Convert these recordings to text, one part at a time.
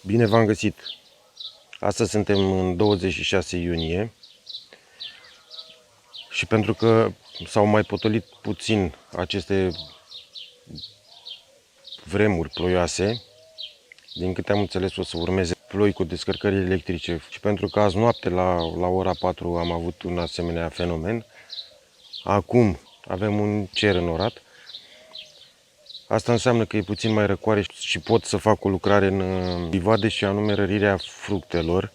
Bine v-am găsit! Astăzi suntem în 26 iunie și pentru că s-au mai potolit puțin aceste vremuri ploioase, din câte am înțeles o să urmeze ploi cu descărcări electrice și pentru că azi noapte la ora 4 am avut un asemenea fenomen, acum avem un cer înnorat. Asta înseamnă că e puțin mai răcoare și pot să fac o lucrare în livade și anume rărirea fructelor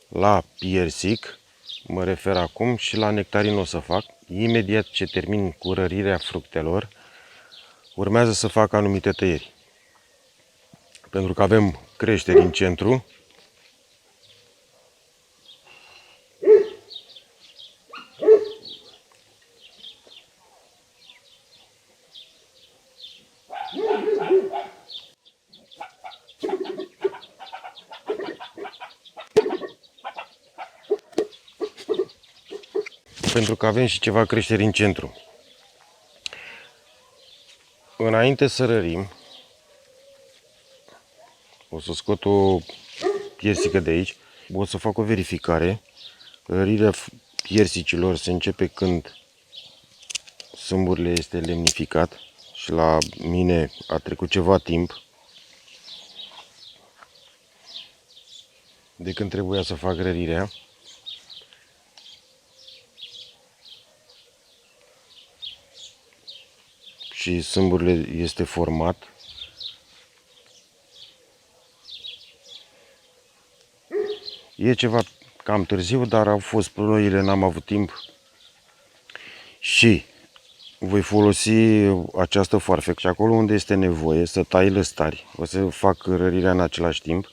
la piersic, mă refer acum, și la nectarin o să fac. Imediat ce termin cu rărirea fructelor, urmează să fac anumite tăieri. Pentru că avem creșteri în centru. Pentru că avem și ceva creșteri în centru. Înainte să rărim, o să scot o piersică de aici, o să fac o verificare. Rărirea piersicilor se începe când sâmburile este lemnificat și la mine a trecut ceva timp de când trebuia să fac rărirea. Și sâmburile este format. E ceva cam târziu, dar au fost ploile, n-am avut timp. Și voi folosi această foarfecă și acolo unde este nevoie să tai lăstari. O să fac rărirea în același timp.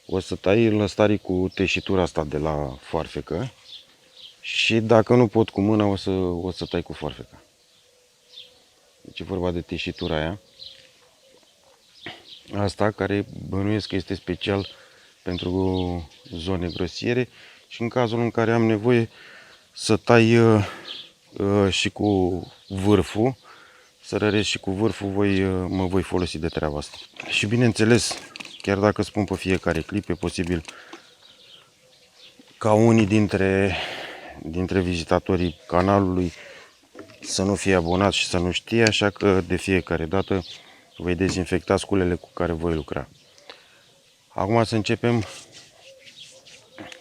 O să tai lăstarii cu teșitura asta de la foarfecă. Și dacă nu pot cu mâna, o să tai cu foarfeca. Deci e vorba de teșitura aia. Asta care bănuiesc că este special pentru zone grosiere și în cazul în care am nevoie să tai și cu vârful, să răresc și cu vârful, mă voi folosi de treaba asta. Și bineînțeles, chiar dacă spun pe fiecare clip, e posibil ca unii dintre vizitatorii canalului să nu fie abonați și să nu știe, așa că de fiecare dată voi dezinfecta sculele cu care voi lucra. Acum să începem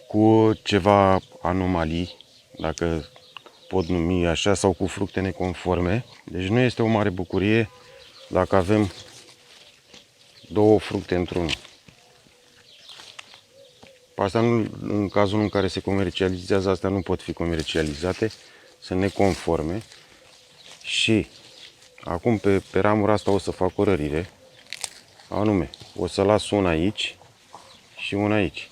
cu ceva anomalii, dacă pot numi așa, sau cu fructe neconforme. Deci nu este o mare bucurie dacă avem două fructe într-unul. Asta nu, în cazul în care se comercializează, astea nu pot fi comercializate, sunt neconforme. Și acum pe ramura asta o să fac o rărire, anume o să las una aici și una aici.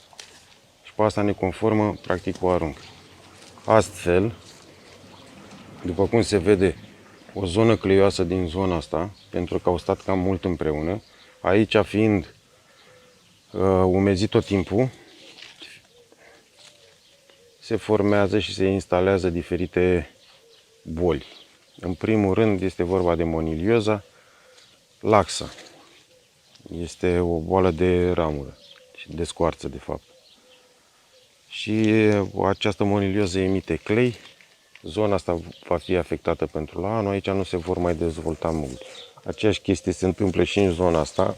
Și pe asta neconformă, practic o arunc. Astfel, după cum se vede, o zonă cleioasă din zona asta, pentru că au stat cam mult împreună, aici fiind umezit tot timpul, se formează și se instalează diferite boli. În primul rând este vorba de monilioza laxa. Este o boală de ramură și de scoarță, de fapt. Și această monilioză emite clei. Zona asta va fi afectată pentru la anul. Aici nu se vor mai dezvolta mult. Aceeași chestie se întâmplă și în zona asta.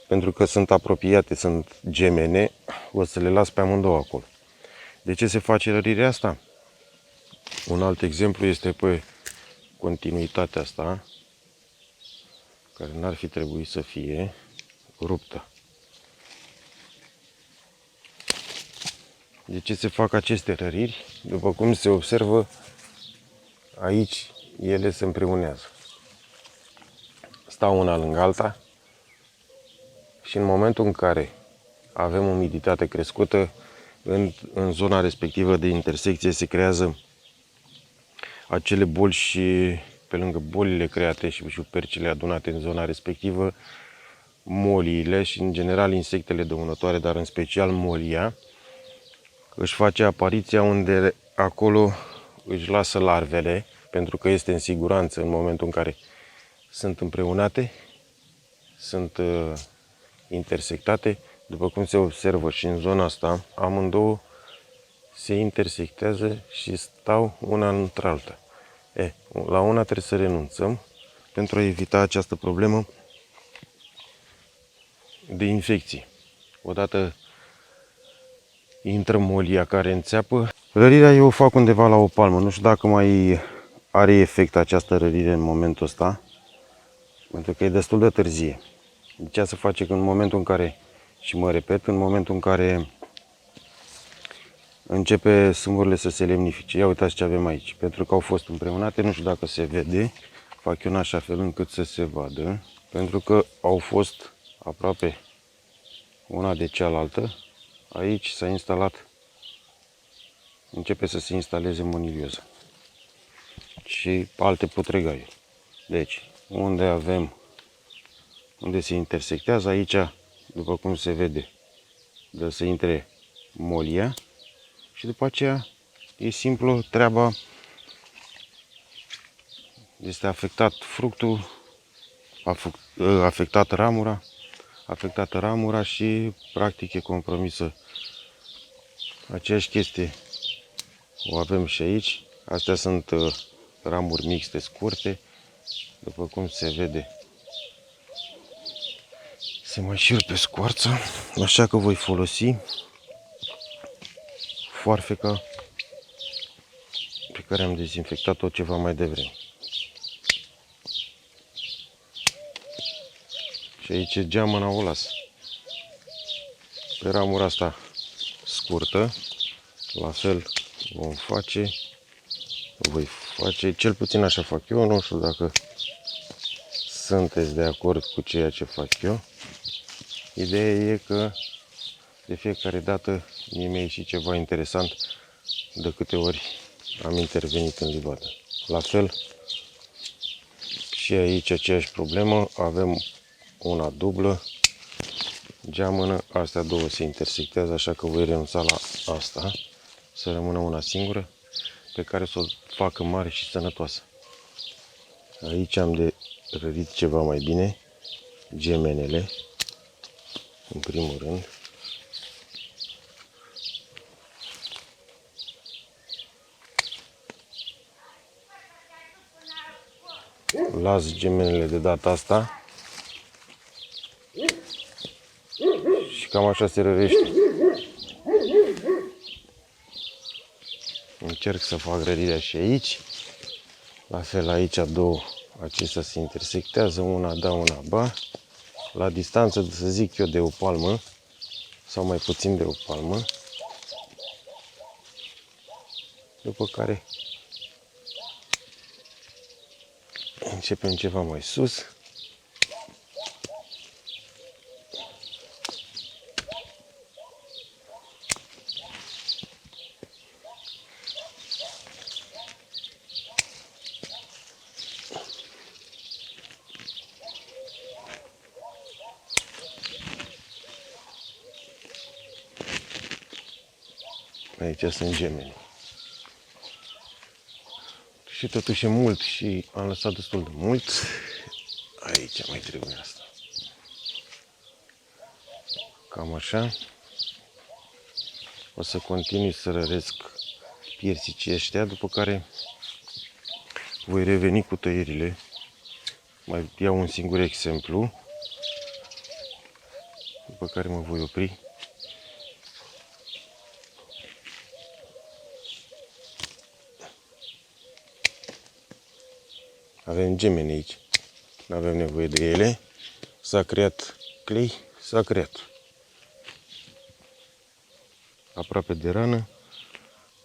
Pentru că sunt apropiate, sunt gemene, o să le las pe amândouă acolo. De ce se face rărirea asta? Un alt exemplu este pe continuitatea asta, care n-ar fi trebuit să fie ruptă. De ce se fac aceste răriri? După cum se observă, aici ele se împreunează. Stau una lângă alta și în momentul în care avem umiditate crescută, în zona respectivă de intersecție se creează acele boli și pe lângă bolile create și șupercile adunate în zona respectivă, moliile și în general insectele dăunătoare, dar în special molia, își face apariția unde acolo își lasă larvele, pentru că este în siguranță în momentul în care sunt împreunate, sunt intersectate. După cum se observă și în zona asta, amândouă se intersectează și stau una într-alta. La una trebuie să renunțăm pentru a evita această problemă de infecție. Odată intră molia care înțeapă. Rărirea eu o fac undeva la o palmă. Nu știu dacă mai are efect această rărire în momentul ăsta, pentru că e destul de târzie. Deci ea se face în momentul în care, și mă repet, în momentul în care începe sâmburile să se lemnifice. Ia uitați ce avem aici. Pentru că au fost împreunate, nu știu dacă se vede, fac eu în așa fel încât să se vadă. Pentru că au fost aproape una de cealaltă. Aici s-a instalat, începe să se instaleze monilioză și alte putregaiuri. Deci, unde se intersectează, aici, după cum se vede, de să intre molia și după aceea e simplu treaba, este afectat fructul, afectată ramura și practic e compromisă. Aceeași chestie o avem și aici. Astea sunt ramuri mixte scurte, după cum se vede. Se mai șir pe scoarță, așa că voi folosi foarfeca pe care am dezinfectat-o ceva mai devreme. Și aici geamăna o las. Pe ramura asta scurtă, la fel voi face, cel puțin așa fac eu, nu știu dacă sunteți de acord cu ceea ce fac eu. Ideea e că de fiecare dată mie mi-a ieșit ceva interesant de câte ori am intervenit în livadă. La fel și aici aceeași problemă, avem una dublă, geamănă, astea două se intersectează, așa că voi renunța la asta, să rămână una singură, pe care să o facă mare și sănătoasă. Aici am de rărit ceva mai bine, gemenele, în primul rând. Las gemenele de data asta și cam așa se rărește. Încerc să fac rărirea și aici. La fel aici două, acestea se intersectează, una da, una ba. La distanță, să zic eu, de o palmă sau mai puțin de o palmă. După care începem ceva mai sus. Aici sunt gemeni. Și totuși e mult și am lăsat destul de mult. Aici mai trebuie asta. Cam așa. O să continui să răresc piersicii ăștia, după care voi reveni cu tăierile. Mai iau un singur exemplu, după care mă voi opri. Avem gemeni aici, nu avem nevoie de ele. S-a creat clei, s-a creat. Aproape de rană,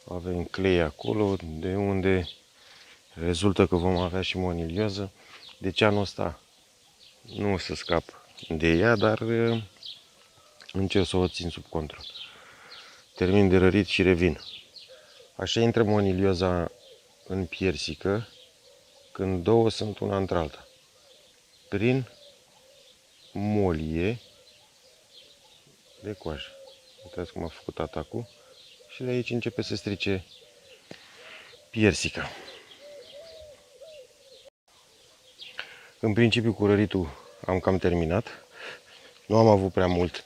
avem clei acolo, de unde rezultă că vom avea și monilioză. Deci anul ăsta nu o să scap de ea, dar încerc să o țin sub control. Termin de rărit și revin. Așa intră monilioza în piersică când două sunt una între alta. Prin molie de coajă. Uitați cum a făcut atacul. Și de aici începe să strice piersica. În principiu cu răritul am cam terminat. Nu am avut prea mult.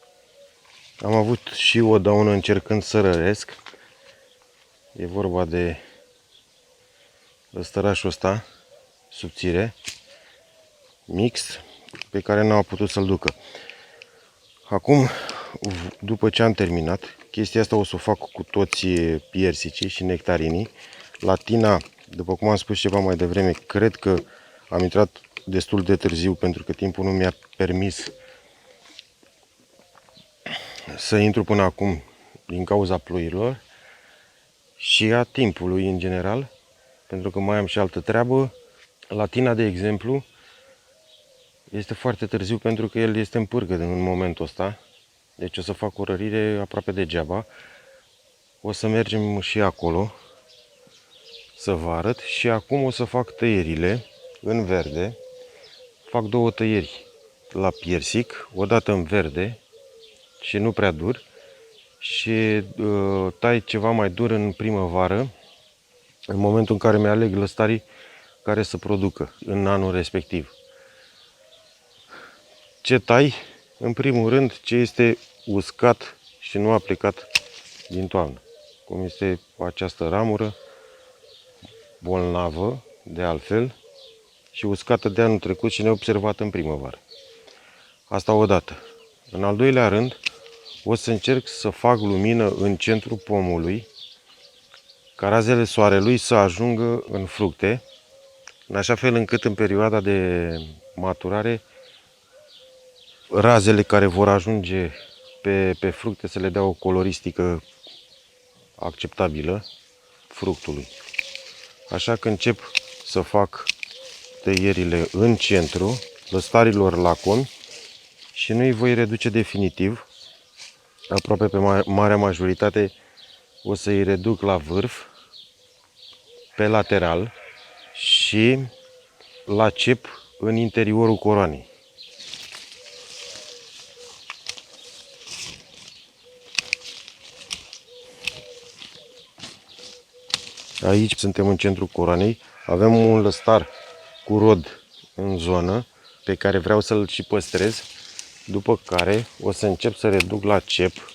Am avut și o daună încercând să răresc. E vorba de lăstărașul ăsta, subțire, mix, pe care n-am putut să-l ducă. Acum, după ce am terminat, chestia asta o să o fac cu toți piersicii și nectarinii. Latina, după cum am spus ceva mai devreme, cred că am intrat destul de târziu pentru că timpul nu mi-a permis să intru până acum din cauza ploilor și a timpului în general, pentru că mai am și altă treabă. Latina, de exemplu, este foarte târziu pentru că el este în pârgă în momentul ăsta. Deci o să fac o rărire aproape degeaba. O să mergem și acolo să vă arăt. Și acum o să fac tăierile în verde. Fac două tăieri la piersic, o dată în verde și nu prea dur. Și tai ceva mai dur în primăvară, în momentul în care mi-aleg lăstarii care să producă în anul respectiv. Ce tai? În primul rând, ce este uscat și nu aplicat din toamnă, cum este această ramură bolnavă, de altfel, și uscată de anul trecut și neobservată în primăvară. Asta odată. În al doilea rând, o să încerc să fac lumină în centrul pomului, ca razele soarelui să ajungă în fructe, în așa fel încât în perioada de maturare razele care vor ajunge pe fructe să le dea o coloristică acceptabilă fructului. Așa că încep să fac tăierile în centru, lăstarilor lacomi, și nu îi voi reduce definitiv. Aproape pe marea majoritate o să îi reduc la vârf, pe lateral și la cep în interiorul coroanei. Aici suntem în centrul coroanei. Avem un lăstar cu rod în zonă pe care vreau să-l și păstrez. După care o să încep să reduc la cep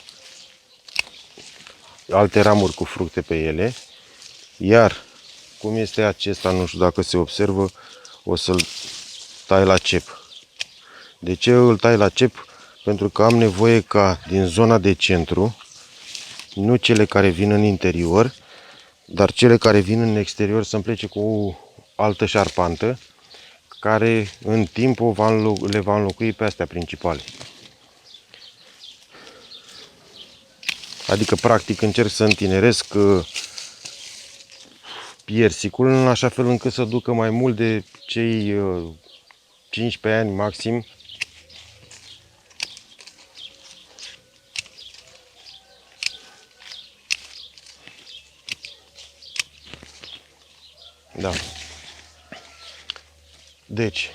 alte ramuri cu fructe pe ele. Iar cum este acesta, nu știu dacă se observă, o să-l tai la cep. De ce îl tai la cep? Pentru că am nevoie ca din zona de centru, nu cele care vin în interior, dar cele care vin în exterior să-mi plece cu o altă șarpantă, care în timp le va înlocui pe astea principale. Adică, practic, încerc să întineresc piersicul în așa fel încât să ducă mai mult de cei 15 ani maxim. Da. Deci,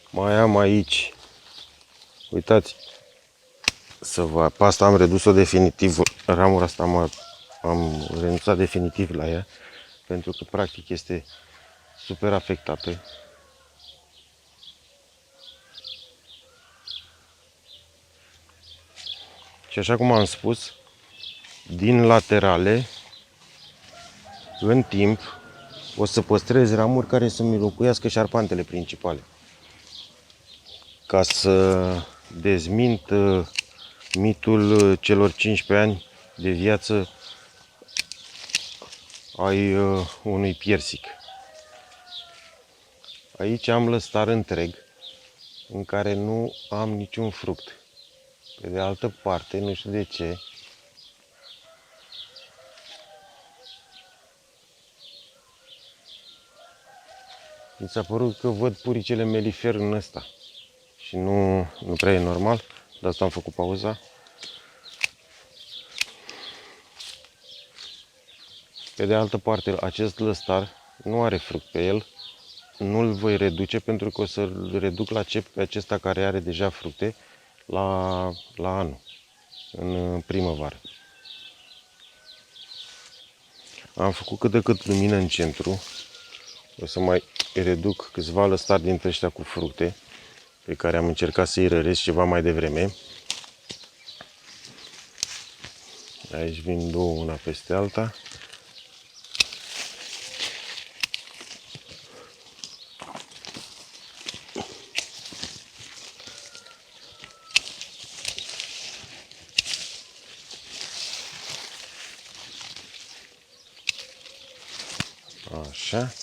mai am aici, uitați, pe asta am redus-o definitiv, ramura asta am renunțat definitiv la ea, pentru că practic este super afectată. Și așa cum am spus, din laterale, în timp, o să păstrez ramuri care să-mi înlocuiască șarpantele principale. Ca să dezmint mitul celor 15 ani de viață ai unui piersic. Aici am lăstar întreg în care nu am niciun fruct. Pe de altă parte, nu știu de ce, mi s-a părut că văd puricele melifer în ăsta. Și nu prea e normal, de asta am făcut pauza. Pe de altă parte, acest lăstar nu are fruct pe el. Nu-l voi reduce pentru că o să-l reduc la cep pe acesta care are deja fructe la anul, în primăvară. Am făcut cât de cât lumină în centru. O să mai reduc câțiva lăstari dintre ăștia cu fructe, pe care am încercat să-i răresc ceva mai devreme. Aici vin două una peste alta. Așa.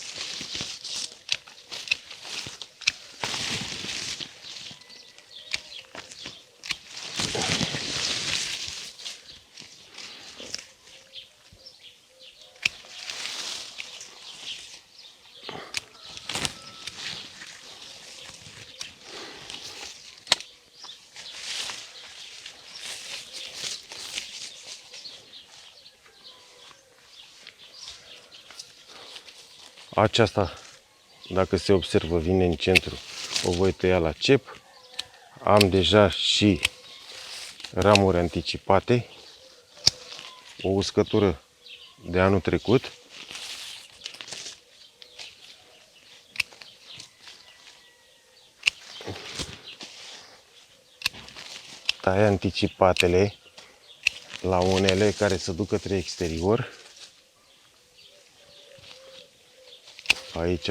Aceasta, dacă se observă, vine în centru. O voi tăia la cep. Am deja și ramuri anticipate. O uscătură de anul trecut. Tai anticipatele la unele care se duc către exterior. Aici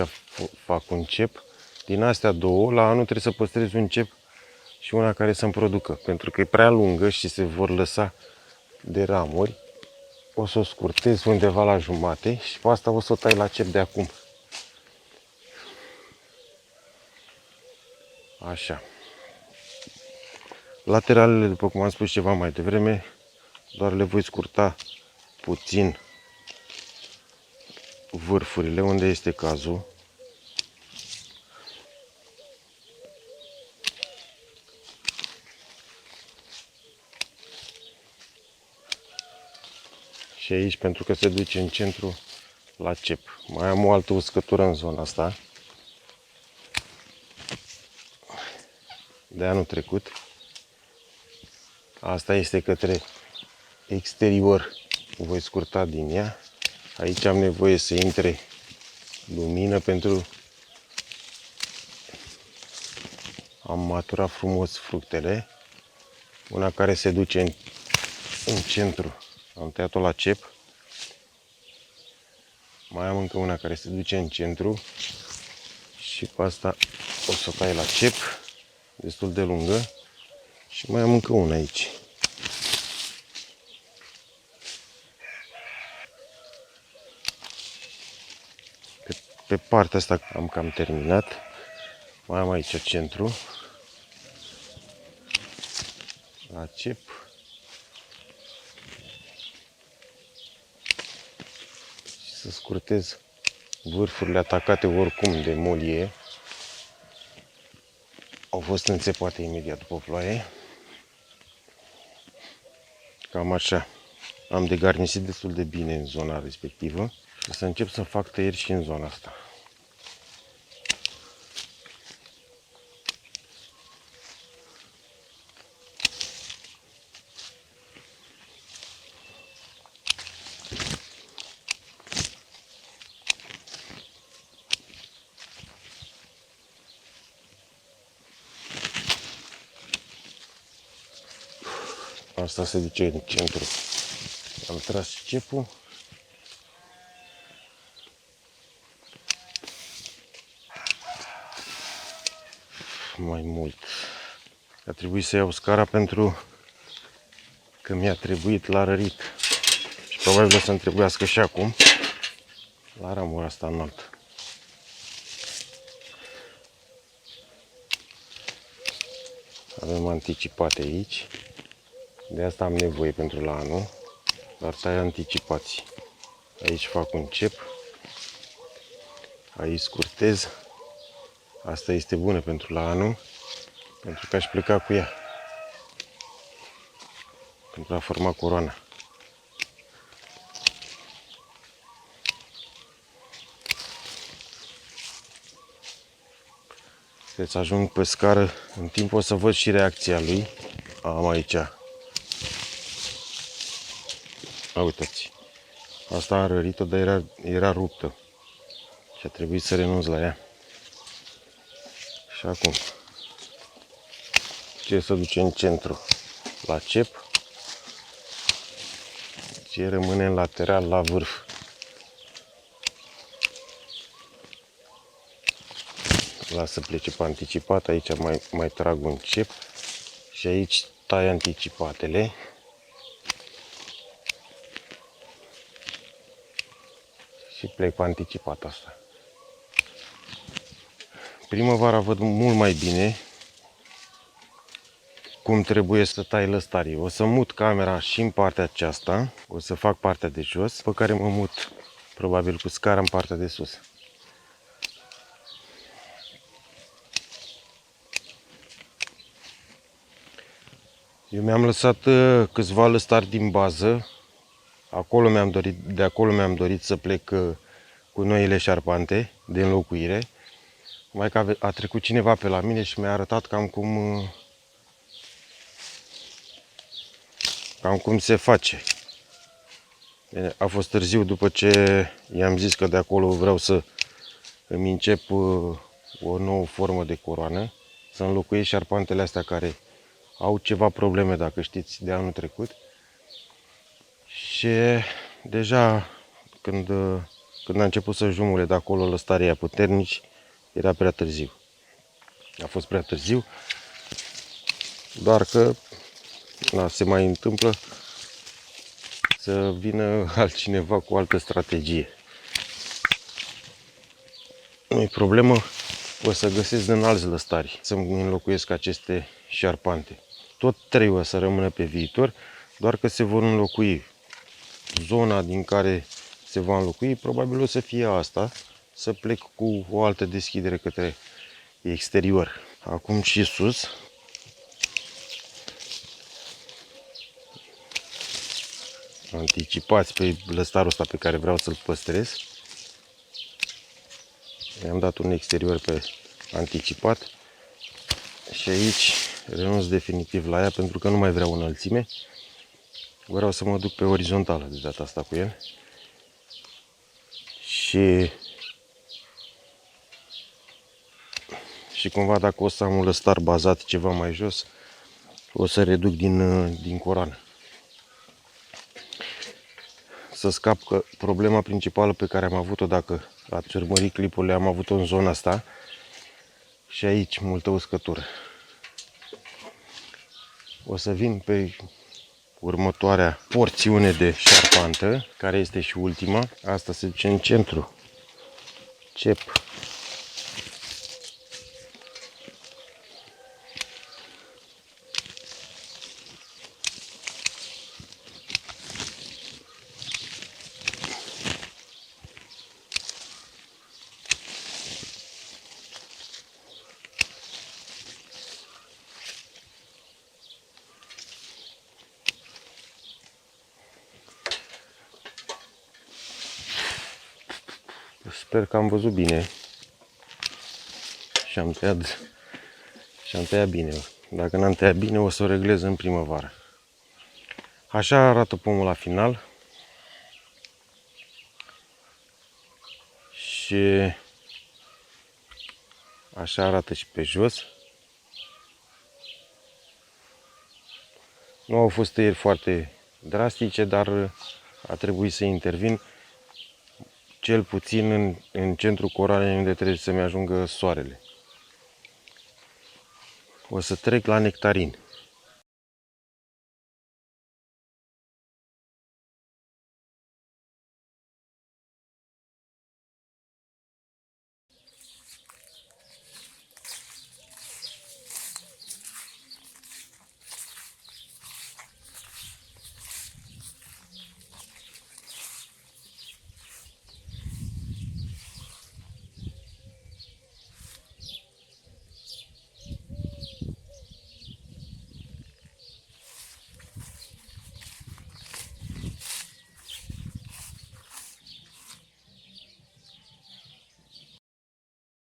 fac un cep. Din astea două, la anul trebuie să păstrez un cep și una care să-mi producă. Pentru că e prea lungă și se vor lăsa de ramuri. O să o scurtez undeva la jumate și pe asta o să o tai la cep de acum. Așa. Lateralele, după cum am spus ceva mai devreme, doar le voi scurta puțin vârfurile unde este cazul. Și aici, pentru că se duce în centru, la cep. Mai am o altă uscătură în zona asta de anul trecut. Asta este către exterior. Voi scurta din ea. Aici am nevoie să intre lumină pentru am maturat frumos fructele. Una care se duce în centru. Am tăiat-o la cep. Mai am încă una care se duce în centru. Și pe asta o să o tai la cep. Destul de lungă. Și mai am încă una aici. Pe partea asta am cam terminat. Mai am aici centru. La cep. Și să scurtez vârfurile atacate oricum de molie. Au fost înțepate imediat după ploaie. Cam așa. Am degarnisit destul de bine în zona respectivă. Și o să încep să fac tăieri și în zona asta. Asta se duce în centru. Am tras cepul. Mai mult. A trebuit să iau scara pentru că mi-a trebuit la rărit. Și probabil o să-mi trebuiască și acum. La ramura asta înaltă. Avem anticipate aici. De asta am nevoie pentru la anul. Dar tai anticipații. Aici fac un cep. Aici scurtez. Asta este bună pentru la anul. Pentru că aș pleca cu ea. Pentru a forma coroana. Trebuie să ajung pe scară. În timp o să văd și reacția lui. Am aici. Uitați. Asta am rărit-o, dar era ruptă. Și a trebuit să renunț la ea. Și acum Ce se duce în centru la cep, ce rămâne în lateral la vârf. Las să plece pe anticipat, aici mai trag un cep și aici tai anticipatele. Și plec pe anticipat asta. Primăvara văd mult mai bine cum trebuie să tai lăstarii. O să mut camera și în partea aceasta, o să fac partea de jos, pe care mă mut probabil cu scara în partea de sus. Eu mi-am lăsat câțiva lăstari din bază, de acolo mi-am dorit să plec cu noile șarpante de înlocuire. Mai că a trecut cineva pe la mine și mi-a arătat cam cum se face. Bine, a fost târziu după ce i-am zis că de acolo vreau să îmi încep o nouă formă de coroană, să înlocuiesc șarpantele astea care au ceva probleme, dacă știți, de anul trecut. Și deja când a început să jumule de acolo lăstarii aia puternici, era prea târziu. A fost prea târziu, doar că se mai întâmplă să vină altcineva cu altă strategie. Nu-i problemă, o să găsesc din alți lăstari să-mi înlocuiesc aceste șarpante. Tot trei o să rămână pe viitor, doar că se vor înlocui. Zona din care se va înlocui probabil o să fie asta, să plec cu o altă deschidere către exterior. Acum și sus. Anticipați pe lăstarul ăsta pe care vreau să-l păstrez. I-am dat un exterior pe anticipat și aici renunț definitiv la ea pentru că nu mai vreau înălțime. Vreau să mă duc pe orizontală de data asta cu el. Și cumva dacă o să am un lăstar bazat ceva mai jos, o să reduc din coroană. Să scap că problema principală pe care am avut-o, dacă ați urmărit clipurile, am avut-o în zona asta și aici multă uscătură. O să vin pe următoarea porțiune de șarpantă, care este și ultima. Asta se duce în centru. Cep. Sper că am văzut bine și am tăiat bine. Dacă n-am tăiat bine, o să o reglez în primăvară. Așa arată pomul la final. Și așa arată și pe jos. Nu au fost tăieri foarte drastice, dar a trebuit să intervin. Cel puțin în centrul coroanei, unde trebuie să-mi ajungă soarele. O să trec la nectarin.